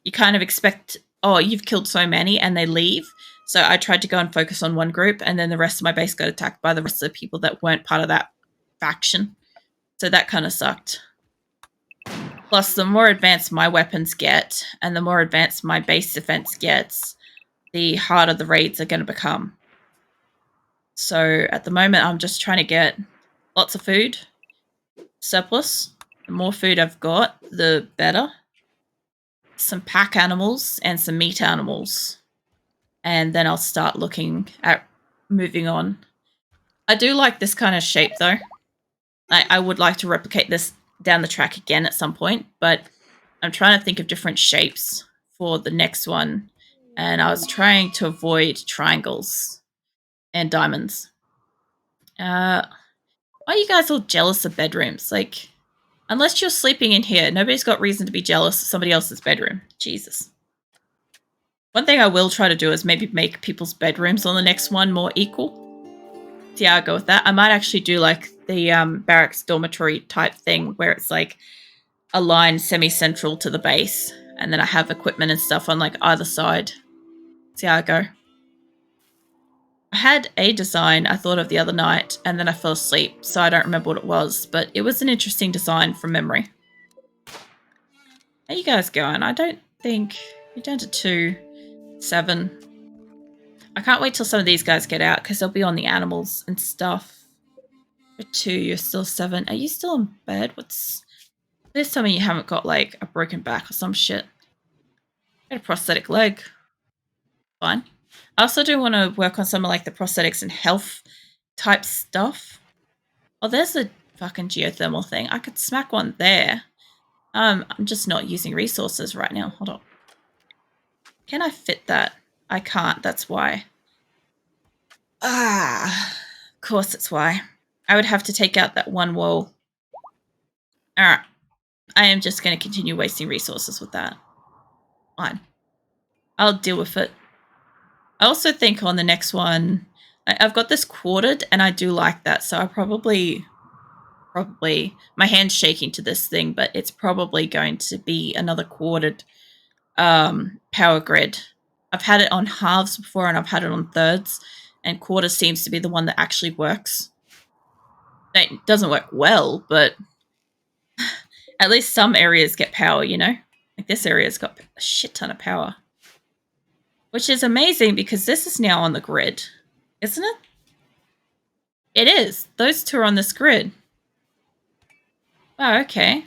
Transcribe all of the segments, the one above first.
you kind of expect, oh, you've killed so many, and they leave. So I tried to go and focus on one group, and then the rest of my base got attacked by the rest of the people that weren't part of that faction. So that kind of sucked. Plus, the more advanced my weapons get, and the more advanced my base defense gets, the harder the raids are going to become. So at the moment, I'm just trying to get lots of food, surplus. The more food I've got, the better. Some pack animals and some meat animals. And then I'll start looking at moving on. I do like this kind of shape, though. I would like to replicate this down the track again at some point, but I'm trying to think of different shapes for the next one, and I was trying to avoid triangles and diamonds. Why are you guys all jealous of bedrooms? Like, unless you're sleeping in here, nobody's got reason to be jealous of somebody else's bedroom. Jesus. One thing I will try to do is maybe make people's bedrooms on the next one more equal. See how I go with that. I might actually do like the barracks dormitory type thing where it's like a line semi-central to the base, and then I have equipment and stuff on like either side. See how I go. I had a design I thought of the other night, and then I fell asleep, so I don't remember what it was, but it was an interesting design from memory. How you guys going? I don't think... You're down to 2, 7. I can't wait till some of these guys get out, because they'll be on the animals and stuff. You're 2, you're still 7. Are you still in bed? Please tell me you haven't got, like, a broken back or some shit. Got a prosthetic leg. Fine. I also do want to work on some of, like, the prosthetics and health type stuff. Oh, there's the fucking geothermal thing. I could smack one there. I'm just not using resources right now. Hold on. Can I fit that? I can't. That's why. Of course it's why. I would have to take out that one wall. Alright. I am just going to continue wasting resources with that. Fine. I'll deal with it. I also think on the next one, I've got this quartered, and I do like that, so I probably, my hand's shaking to this thing, but it's probably going to be another quartered power grid. I've had it on halves before, and I've had it on thirds, and quarter seems to be the one that actually works. It doesn't work well, but at least some areas get power, you know? Like this area's got a shit ton of power. Which is amazing because this is now on the grid, isn't it? It is. Those two are on this grid. Oh, okay.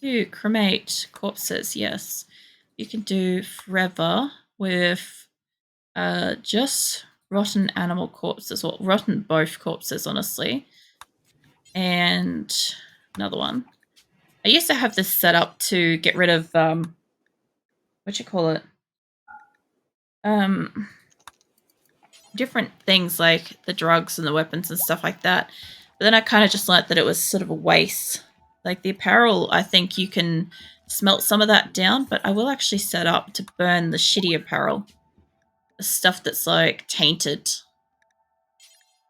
You cremate corpses, yes. You can do forever with just rotten animal corpses, or rotten both corpses, honestly. And another one. I used to have this set up to get rid of, what you call it? Different things like the drugs and the weapons and stuff like that. But then I kind of just learnt that it was sort of a waste. Like the apparel, I think you can smelt some of that down, but I will actually set up to burn the shitty apparel. The stuff that's like tainted.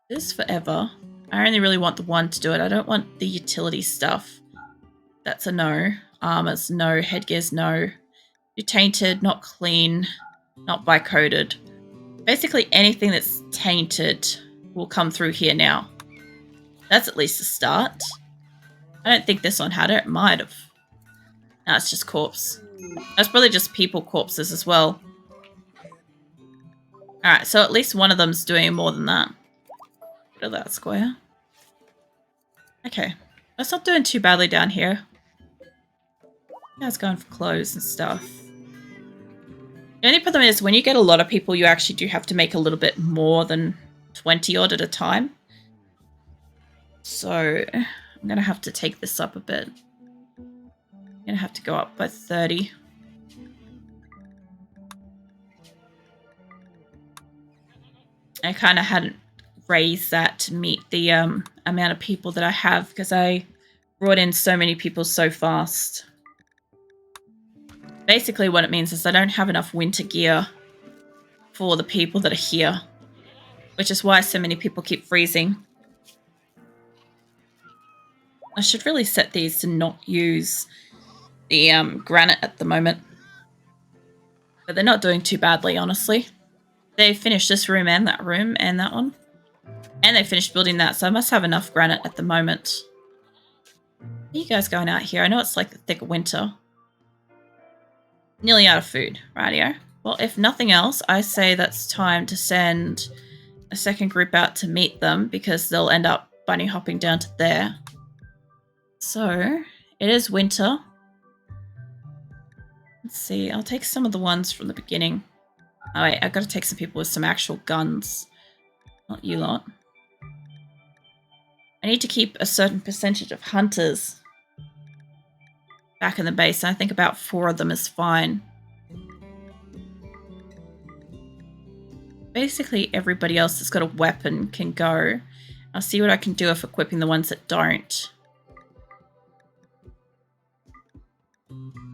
This forever. I only really want the one to do it. I don't want the utility stuff. That's a no. Armors, no. Headgears, no. You're tainted, not clean, not bi-coded. Basically anything that's tainted will come through here now. That's at least a start. I don't think this one had it. It might have. No, it's just corpse. That's probably just people corpses as well. Alright, so at least one of them's doing more than that. Rid of that square. Okay. That's not doing too badly down here. You guys going for clothes and stuff. The only problem is when you get a lot of people, you actually do have to make a little bit more than 20 odd at a time. So I'm going to have to take this up a bit. I'm going to have to go up by 30. I kind of hadn't raised that to meet the amount of people that I have because I brought in so many people so fast. Basically what it means is I don't have enough winter gear for the people that are here, which is why so many people keep freezing. I should really set these to not use the granite at the moment. But they're not doing too badly, honestly. They finished this room and that one. And they finished building that, so I must have enough granite at the moment. Are you guys going out here? I know it's like the thick of winter. Nearly out of food. Rightio. Well, if nothing else, I say that's time to send a second group out to meet them because they'll end up bunny hopping down to there. So, it is winter. Let's see, I'll take some of the ones from the beginning. Oh wait, I've got to take some people with some actual guns. Not you lot. I need to keep a certain percentage of hunters back in the base. I think about 4 of them is fine. Basically, everybody else that's got a weapon can go. I'll see what I can do if equipping the ones that don't.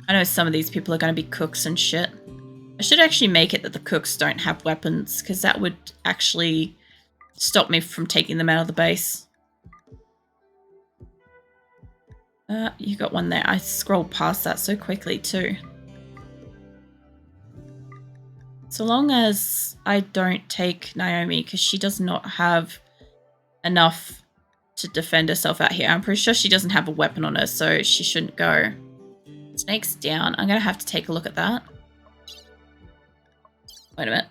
I know some of these people are going to be cooks and shit. I should actually make it that the cooks don't have weapons, because that would actually stop me from taking them out of the base. You got one there. I scrolled past that so quickly too. So long as I don't take Naomi, because she does not have enough to defend herself out here. I'm pretty sure she doesn't have a weapon on her, so she shouldn't go. Snake's down. I'm going to have to take a look at that. Wait a minute.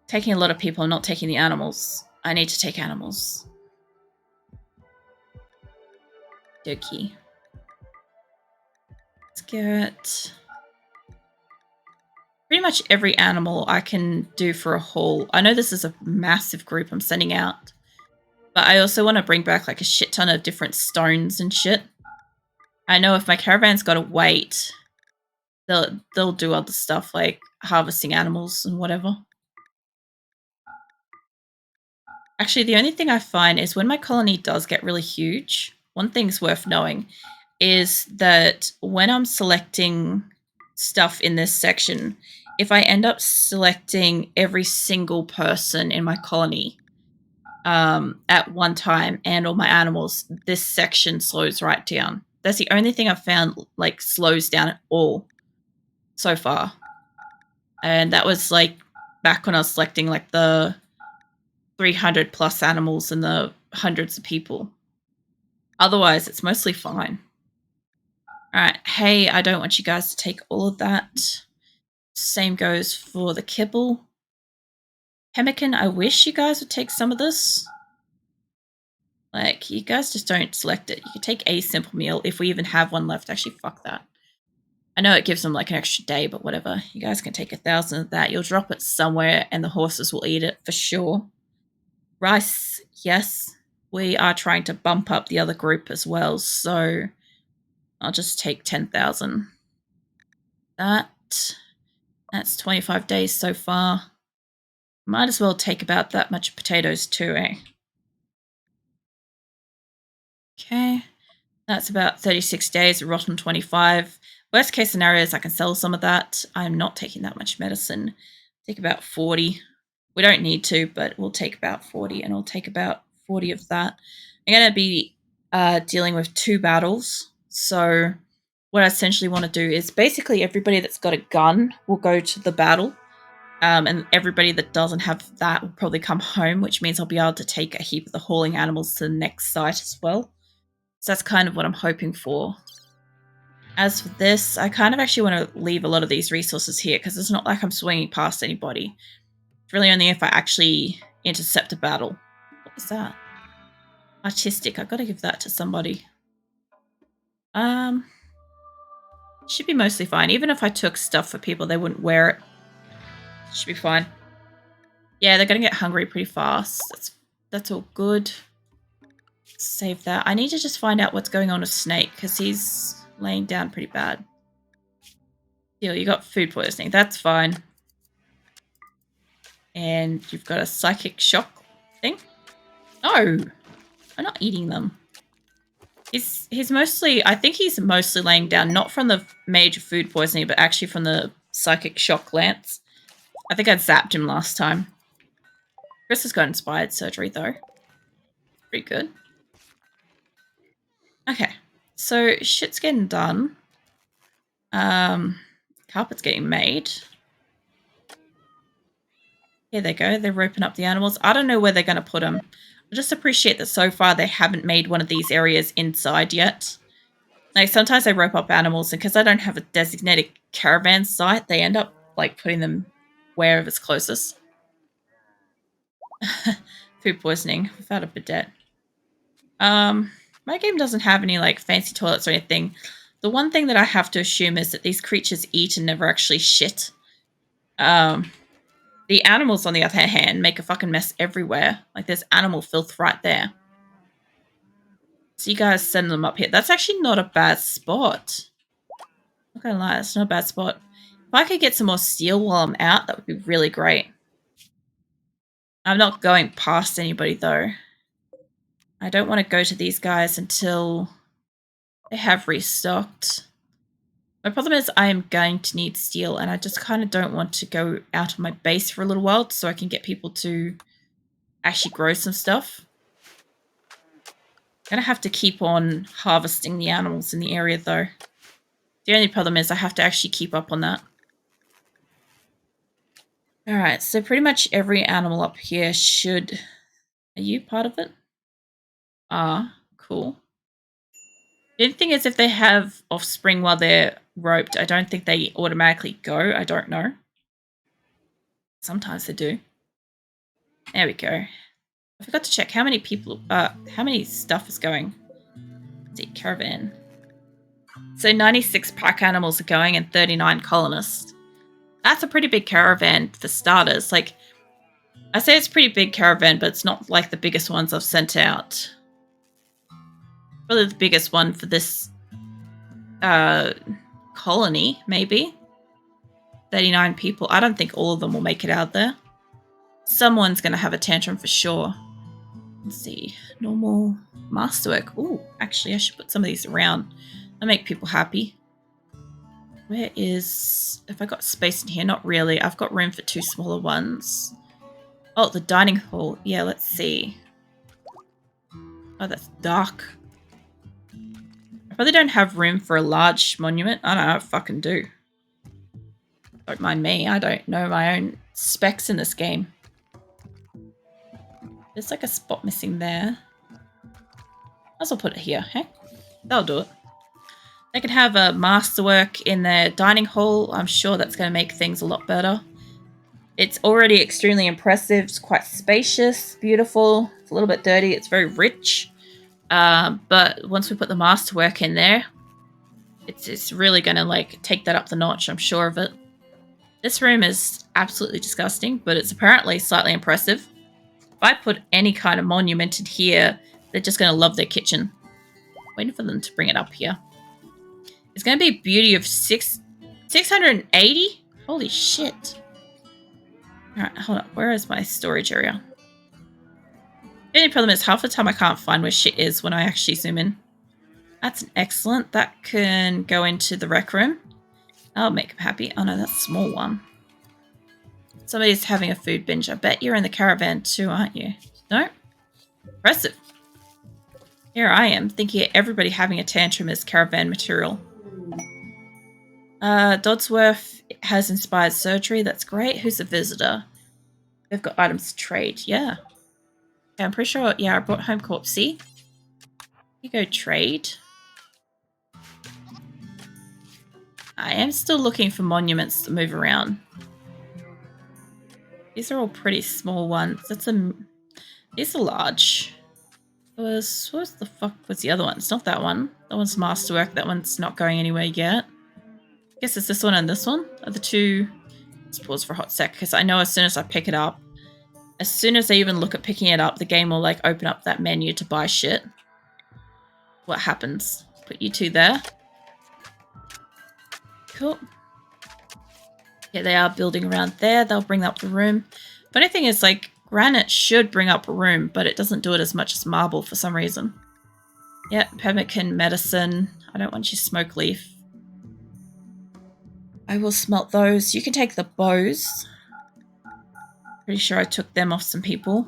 Taking a lot of people, not taking the animals. I need to take animals. Dokie. Let's get pretty much every animal I can do for a haul. I know this is a massive group I'm sending out, but I also want to bring back like a shit ton of different stones and shit. I know if my caravan's got to wait, they'll do other stuff like harvesting animals and whatever. Actually, the only thing I find is when my colony does get really huge, one thing's worth knowing is that when I'm selecting stuff in this section, if I end up selecting every single person in my colony at one time and all my animals, this section slows right down. That's the only thing I've found like slows down at all so far. And that was like back when I was selecting like the 300 plus animals and the hundreds of people. Otherwise, it's mostly fine. Alright, hey, I don't want you guys to take all of that. Same goes for the kibble. Pemmican, I wish you guys would take some of this. Like, you guys just don't select it. You can take a simple meal if we even have one left. Actually, fuck that. I know it gives them like an extra day, but whatever. You guys can take 1,000 of that. You'll drop it somewhere and the horses will eat it for sure. Rice, yes. We are trying to bump up the other group as well, so I'll just take 10,000. That's 25 days so far. Might as well take about that much potatoes too, eh? Okay. That's about 36 days, rotten 25. Worst case scenario is I can sell some of that. I'm not taking that much medicine. Take about 40. We don't need to, but we'll take about 40, and I'll take about 40 of that. I'm going to be dealing with 2 battles. So what I essentially want to do is basically everybody that's got a gun will go to the battle. And everybody that doesn't have that will probably come home, which means I'll be able to take a heap of the hauling animals to the next site as well. So that's kind of what I'm hoping for. As for this, I kind of actually want to leave a lot of these resources here because it's not like I'm swinging past anybody. It's really only if I actually intercept a battle. What is that? Artistic. I've got to give that to somebody. Should be mostly fine. Even if I took stuff for people, they wouldn't wear it. Should be fine. Yeah, they're going to get hungry pretty fast. That's all good. Save that. I need to just find out what's going on with Snake because he's laying down pretty bad. Deal, you got food poisoning. That's fine. And you've got a psychic shock thing. No, I'm not eating them. He's mostly, I think he's mostly laying down, not from the major food poisoning, but actually from the psychic shock lance. I think I zapped him last time. Chris has got inspired surgery though. Pretty good. Okay, so shit's getting done. Carpet's getting made. Here they go. They're roping up the animals. I don't know where they're going to put them. I just appreciate that so far they haven't made one of these areas inside yet. Like, sometimes they rope up animals, and because I don't have a designated caravan site, they end up, like, putting them wherever's closest. Food poisoning without a bidet. My game doesn't have any, like, fancy toilets or anything. The one thing that I have to assume is that these creatures eat and never actually shit. The animals, on the other hand, make a fucking mess everywhere. Like, there's animal filth right there. So you guys send them up here. That's actually not a bad spot. I'm not gonna lie, it's not a bad spot. If I could get some more steel while I'm out, that would be really great. I'm not going past anybody, though. I don't want to go to these guys until they have restocked. My problem is I am going to need steel, and I just kind of don't want to go out of my base for a little while so I can get people to actually grow some stuff. I'm going to have to keep on harvesting the animals in the area, though. The only problem is I have to actually keep up on that. Alright, so pretty much every animal up here should... Are you part of it? Ah, cool. The only thing is if they have offspring while they're roped, I don't think they automatically go. I don't know. Sometimes they do. There we go. I forgot to check how many people, how many stuff is going. Let's see, caravan. So 96 pack animals are going and 39 colonists. That's a pretty big caravan for starters. Like, I say it's a pretty big caravan, but it's not like the biggest ones I've sent out. Probably the biggest one for this colony, maybe. 39 people. I don't think all of them will make it out there. Someone's going to have a tantrum for sure. Let's see. Normal masterwork. Ooh, actually, I should put some of these around. That'll make people happy. Where is... Have I got space in here? Not really. I've got room for 2 smaller ones. Oh, the dining hall. Yeah, let's see. Oh, that's dark. I probably don't have room for a large monument. I don't know. I fucking do. Don't mind me. I don't know my own specs in this game. There's like a spot missing there. Might as well put it here, hey? That'll do it. They can have a masterwork in their dining hall. I'm sure that's going to make things a lot better. It's already extremely impressive. It's quite spacious, beautiful. It's a little bit dirty. It's very rich. But once we put the masterwork in there, it's really going to like take that up the notch. I'm sure of it. This room is absolutely disgusting, but it's apparently slightly impressive. If I put any kind of monument in here, they're just going to love their kitchen. Waiting for them to bring it up here. It's going to be a beauty of 680? Holy shit. Alright, hold up. Where is my storage area? The only problem is half the time I can't find where shit is when I actually zoom in. That's an excellent. That can go into the rec room. That'll make them happy. Oh no, that's a small one. Somebody's having a food binge. I bet you're in the caravan too, aren't you? No? Impressive. Here I am, thinking everybody having a tantrum is caravan material. Dodsworth has inspired surgery. That's great. Who's a visitor? They've got items to trade. Yeah. Okay, I'm pretty sure. Yeah, I brought home Corpsey. You go trade. I am still looking for monuments to move around. These are all pretty small ones. These are large. What the fuck was the other one? It's not that one. That one's masterwork. That one's not going anywhere yet. I guess it's this one and this one are the two. Let's pause for a hot sec because I know as soon as I pick it up, as soon as I even look at picking it up, the game will like open up that menu to buy shit. What happens? Put you two there. Cool. Yeah, they are building around there. They'll bring up the room. Funny thing is, like, granite should bring up a room, but it doesn't do it as much as marble for some reason. Yeah, pemmican, medicine. I don't want you smoke leaf. I will smelt those. You can take the bows. Pretty sure I took them off some people.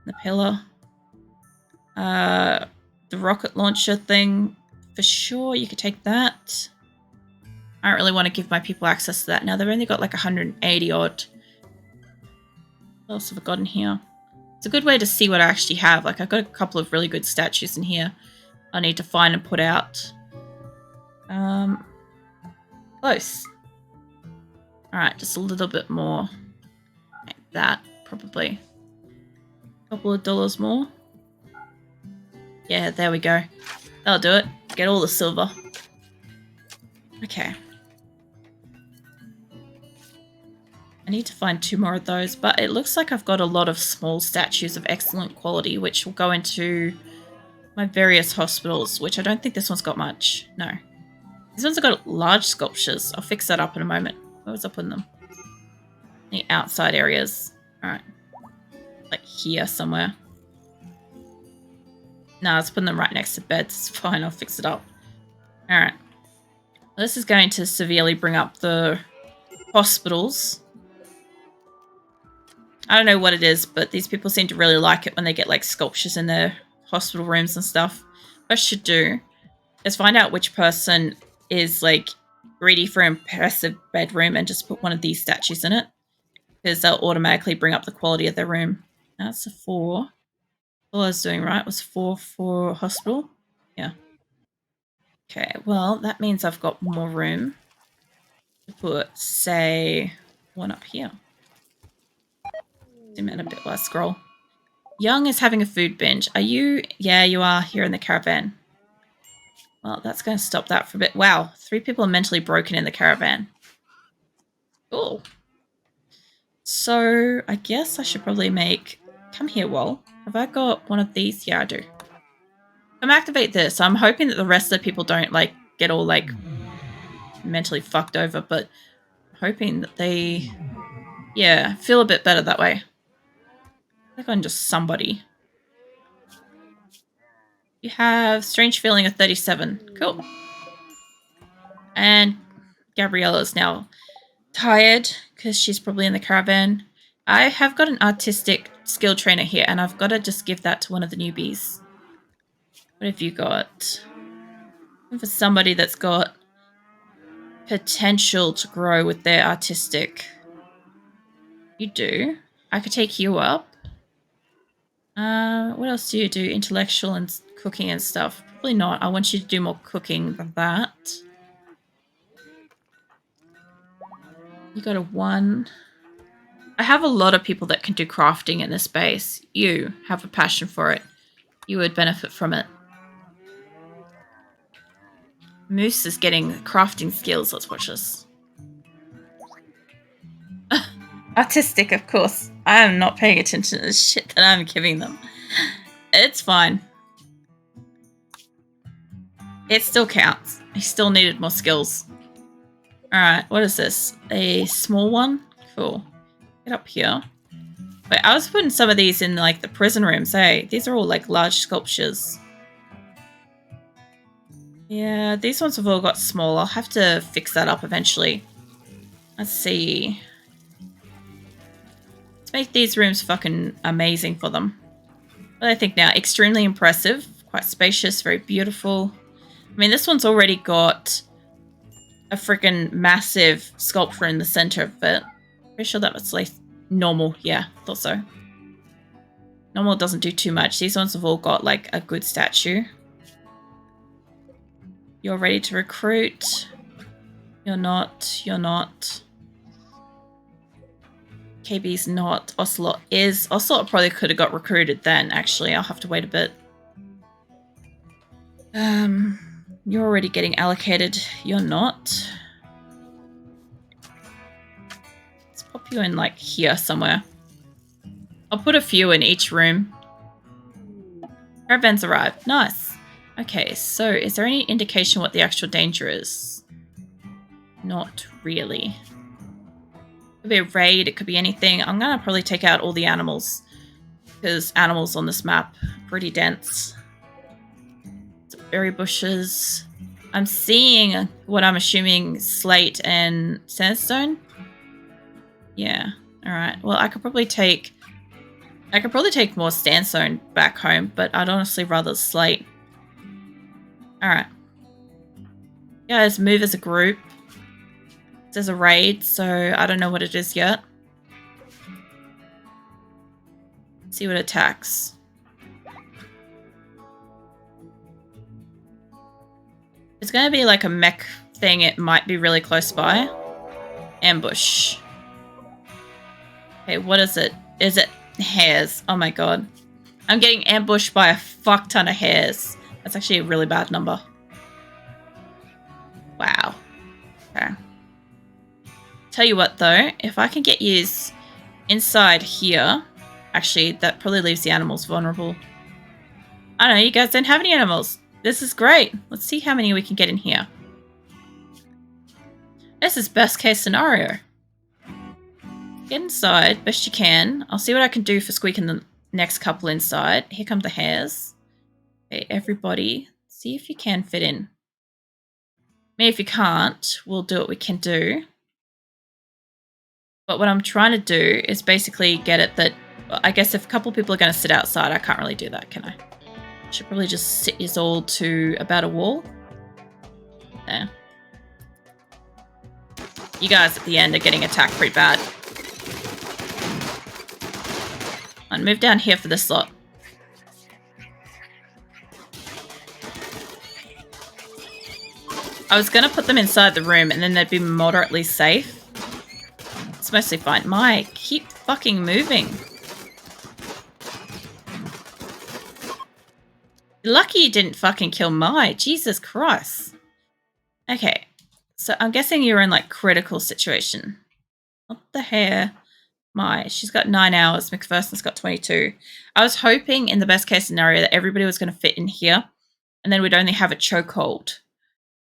The pillar. The rocket launcher thing. For sure, you could take that. I don't really want to give my people access to that now. They've only got like 180 odd. What else have I got in here? It's a good way to see what I actually have. Like, I've got a couple of really good statues in here I need to find and put out. Close. Alright, just a little bit more. Like that, probably. A couple of dollars more. Yeah, there we go. That'll do it. Get all the silver. Okay. I need to find 2 more of those, but it looks like I've got a lot of small statues of excellent quality, which will go into my various hospitals, which I don't think this one's got much. No. These ones have got large sculptures. I'll fix that up in a moment. Where was I putting them? The outside areas. Alright. Like here somewhere. No, I was putting them right next to beds. It's fine, I'll fix it up. Alright. Well, this is going to severely bring up the hospitals. I don't know what it is, but these people seem to really like it when they get like sculptures in their hospital rooms and stuff. What I should do is find out which person is like ready for an impressive bedroom and just put one of these statues in it. Because they'll automatically bring up the quality of their room. That's a 4. All I was doing right was 4 for hospital. Yeah. Okay, well, that means I've got more room to put, say, one up here. Zoom in a bit while I scroll. Young is having a food binge. Are you? Yeah, you are here in the caravan. Well, that's going to stop that for a bit. Wow, 3 people are mentally broken in the caravan. Cool. So, I guess I should probably make... Come here, Wall. Have I got one of these? Yeah, I do. I'm activate this. I'm hoping that the rest of the people don't, like, get all, like, mentally fucked over, but I'm hoping that they, yeah, feel a bit better that way. Click on just somebody. You have strange feeling of 37. Cool. And Gabriella's now tired because she's probably in the caravan. I have got an artistic skill trainer here, and I've got to just give that to one of the newbies. What have you got? For somebody that's got potential to grow with their artistic. You do. I could take you up. What else do you do? Intellectual and cooking and stuff. Probably not. I want you to do more cooking than that. You got a 1. I have a lot of people that can do crafting in this base. You have a passion for it. You would benefit from it. Moose is getting crafting skills. Let's watch this. Artistic, of course. I am not paying attention to the shit that I'm giving them. It's fine. It still counts. I still needed more skills. Alright, what is this? A small one? Cool. Get up here. Wait, I was putting some of these in like the prison rooms, hey? These are all like large sculptures. Yeah, these ones have all got small. I'll have to fix that up eventually. Let's see. Let's make these rooms fucking amazing for them. What do I think now? Extremely impressive. Quite spacious, very beautiful. I mean, this one's already got a freaking massive sculpture in the center of it. Pretty sure that was like normal. Yeah, thought so. Normal doesn't do too much. These ones have all got like a good statue. You're ready to recruit. You're not. You're not. KB's not. Ocelot is. Ocelot probably could have got recruited then, actually. I'll have to wait a bit. You're already getting allocated. You're not. Let's pop you in like here somewhere. I'll put a few in each room. Caravans arrived. Nice. Okay, so is there any indication what the actual danger is? Not really. It could be a raid, it could be anything. I'm gonna probably take out all the animals because animals on this map are pretty dense. Some berry bushes. I'm seeing what I'm assuming slate and sandstone. Yeah. Alright. Well, I could probably take more sandstone back home, but I'd honestly rather slate. Alright. Guys, move as a group. There's a raid, so I don't know what it is yet. See what attacks. It's going to be like a mech thing. It might be really close by. Ambush. Okay, what is it? Is it hares? Oh my god. I'm getting ambushed by a fuck ton of hares. That's actually a really bad number. Wow. Okay. Tell you what though, if I can get you inside here, actually that probably leaves the animals vulnerable. I don't know, you guys don't have any animals. This is great. Let's see how many we can get in here. This is best case scenario. Get inside, best you can. I'll see what I can do for squeaking the next couple inside. Here come the hares. Okay, everybody, see if you can fit in. Maybe if you can't, we'll do what we can do. But what I'm trying to do is basically get it that, I guess if a couple people are going to sit outside, I can't really do that, can I? Should probably just sit yous all to about a wall. There. You guys at the end are getting attacked pretty bad. And move down here for this lot. I was going to put them inside the room and then they'd be moderately safe. It's mostly fine. Mike, keep fucking moving. You're lucky you didn't fucking kill Mai. Jesus Christ. Okay. So I'm guessing you're in like critical situation. What the hair? Mai. She's got 9 hours. McPherson's got 22. I was hoping in the best case scenario that everybody was going to fit in here and then we'd only have a chokehold.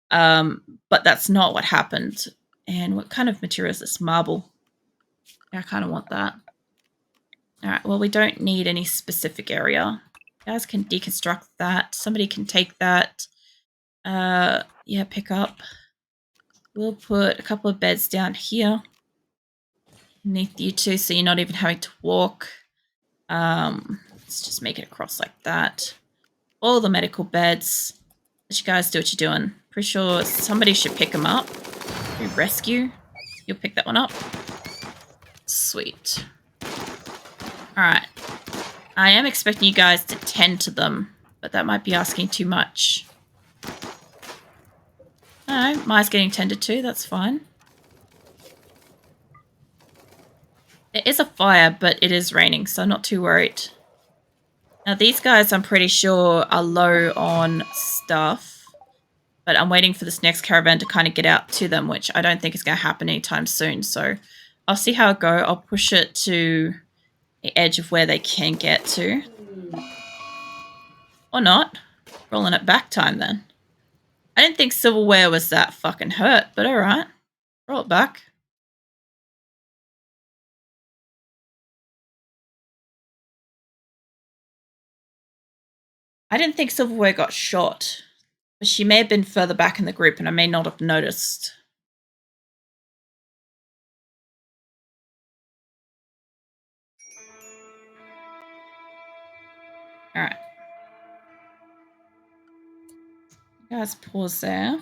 But that's not what happened. And what kind of material is this? Marble. Yeah, I kind of want that. Alright, well, we don't need any specific area. You guys can deconstruct that. Somebody can take that. Yeah, pick up. We'll put a couple of beds down here. Beneath you two, so you're not even having to walk. Let's just make it across like that. All the medical beds. Let you guys do what you're doing. Pretty sure somebody should pick them up. You rescue. You'll pick that one up. Sweet. Alright. I am expecting you guys to tend to them, but that might be asking too much. No, Mai's getting tended to. That's fine. There is a fire, but it is raining, so I'm not too worried. Now, these guys, I'm pretty sure, are low on stuff. But I'm waiting for this next caravan to kind of get out to them, which I don't think is going to happen anytime soon. So I'll see how it goes. I'll push it to the edge of where they can get to. Or not. Rolling it back time then. I didn't think silverware was that fucking hurt, but alright. Roll it back. I didn't think silverware got shot. But she may have been further back in the group and I may not have noticed. Alright. You guys pause there.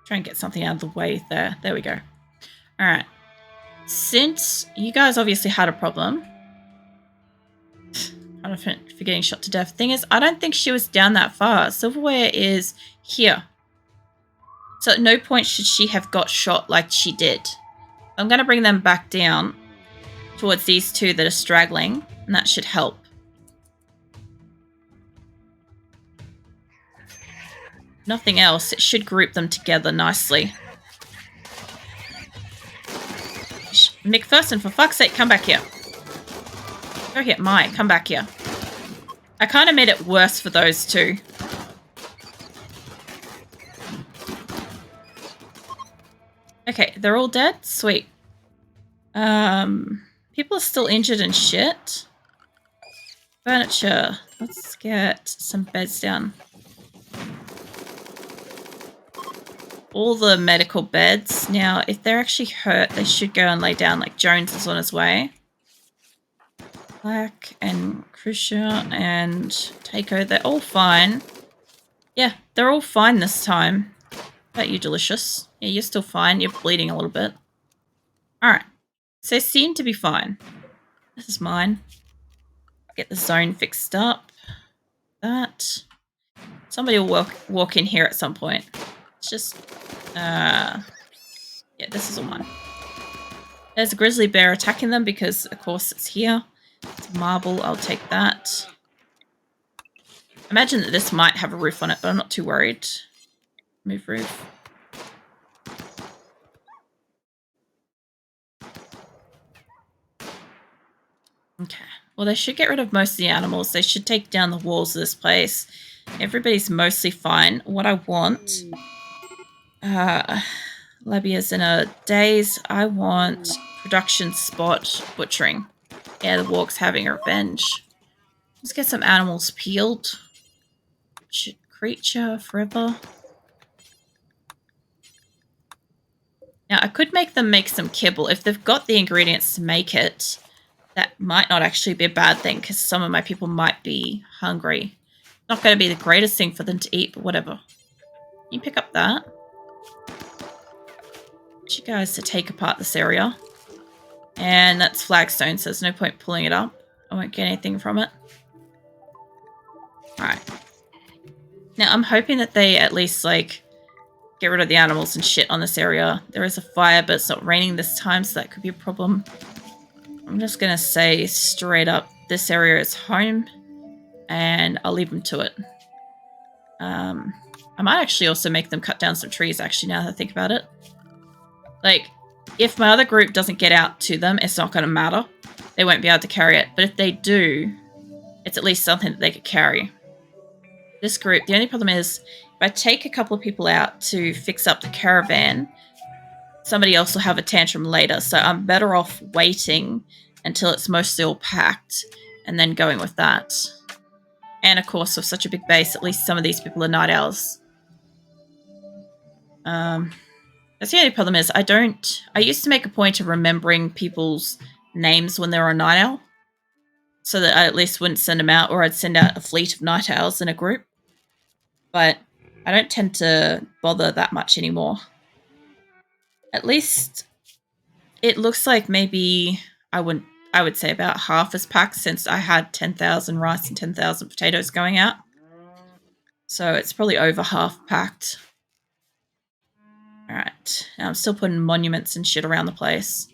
Try and get something out of the way there. There we go. Alright. Since you guys obviously had a problem. I'm for getting shot to death. Thing is, I don't think she was down that far. Silverware is here. So at no point should she have got shot like she did. I'm going to bring them back down towards these two that are straggling, and that should help. Nothing else. It should group them together nicely. McPherson, for fuck's sake, come back here. Go here, Mai, come back here. I kind of made it worse for those two. Okay, they're all dead? Sweet. People are still injured and shit. Furniture. Let's get some beds down. All the medical beds. Now, if they're actually hurt, they should go and lay down like Jones is on his way. Black and Crucia and Takeo, they're all fine. Yeah, they're all fine this time. How about you, Delicious? Yeah, you're still fine. You're bleeding a little bit. Alright. So they seem to be fine. This is mine. Get the zone fixed up. That. Somebody will walk in here at some point. It's just... yeah, this is all mine. There's a grizzly bear attacking them because, of course, it's here. It's a marble. I'll take that. Imagine that this might have a roof on it, but I'm not too worried. Move roof. Okay. Well, they should get rid of most of the animals. They should take down the walls of this place. Everybody's mostly fine. What I want... Labia's in a daze. I want production spot butchering. Yeah, the walk's having a revenge. Let's get some animals peeled. Creature forever. Now, I could make them make some kibble. If they've got the ingredients to make it, that might not actually be a bad thing, because some of my people might be hungry. Not going to be the greatest thing for them to eat, but whatever. Can you pick up that? I want you guys to take apart this area. And that's flagstone, so there's no point pulling it up. I won't get anything from it. Alright. Now, I'm hoping that they at least, like, get rid of the animals and shit on this area. There is a fire, but it's not raining this time, so that could be a problem. I'm just going to say straight up, this area is home, and I'll leave them to it. I might actually also make them cut down some trees, actually, now that I think about it. Like, if my other group doesn't get out to them, it's not going to matter. They won't be able to carry it. But if they do, it's at least something that they could carry. This group, the only problem is, if I take a couple of people out to fix up the caravan, somebody else will have a tantrum later. So I'm better off waiting until it's mostly all packed and then going with that. And of course, with such a big base, at least some of these people are night owls. That's the only problem is I used to make a point of remembering people's names when they were a night owl, so that I at least wouldn't send them out, or I'd send out a fleet of night owls in a group. But I don't tend to bother that much anymore. At least it looks like maybe I would say about half as packed, since I had 10,000 rice and 10,000 potatoes going out. So it's probably over half packed. Alright, now I'm still putting monuments and shit around the place.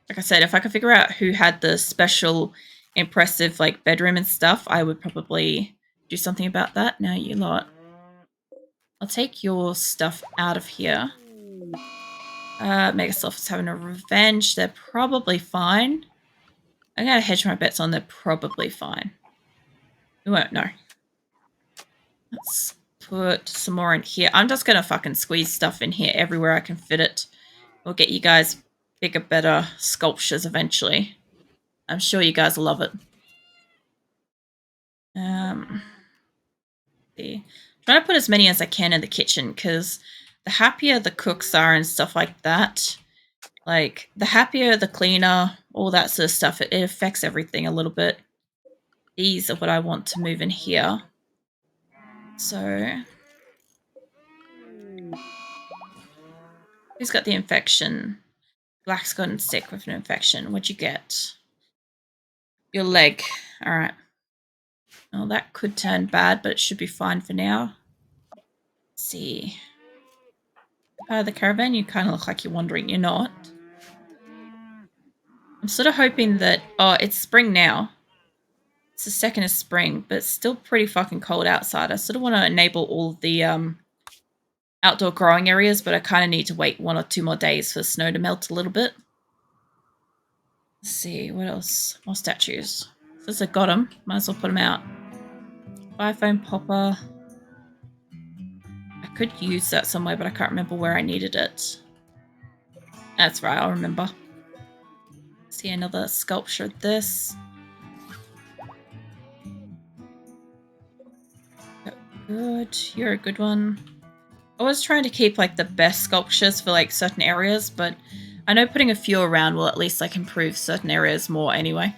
Like I said, if I could figure out who had the special, impressive, like, bedroom and stuff, I would probably do something about that. Now, you lot. I'll take your stuff out of here. Megaself is having a revenge. They're probably fine. I'm going to hedge my bets on they're probably fine. We won't know. Let's put some more in here. I'm just going to fucking squeeze stuff in here everywhere I can fit it. We'll get you guys bigger, better sculptures eventually. I'm sure you guys will love it. Trying to put as many as I can in the kitchen, because the happier the cooks are and stuff like that, like, the happier, the cleaner, all that sort of stuff, it affects everything a little bit. These are what I want to move in here. So, who's got the infection? Black's gotten sick with an infection. What'd you get? Your leg. Alright. Well, that could turn bad, but it should be fine for now. Let's see. Part of the caravan, you kind of look like you're wandering. You're not. I'm sort of hoping that... Oh, it's spring now. It's the 2nd of spring, but it's still pretty fucking cold outside. I sort of want to enable all of the outdoor growing areas, but I kind of need to wait 1 or 2 more days for the snow to melt a little bit. Let's see, what else? More statues. Since I got them, might as well put them out. Fire foam popper. I could use that somewhere, but I can't remember where I needed it. That's right, I'll remember. See, another sculpture of this. Good, you're a good one. I was trying to keep, like, the best sculptures for, like, certain areas, but I know putting a few around will at least, like, improve certain areas more anyway.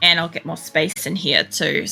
And I'll get more space in here too.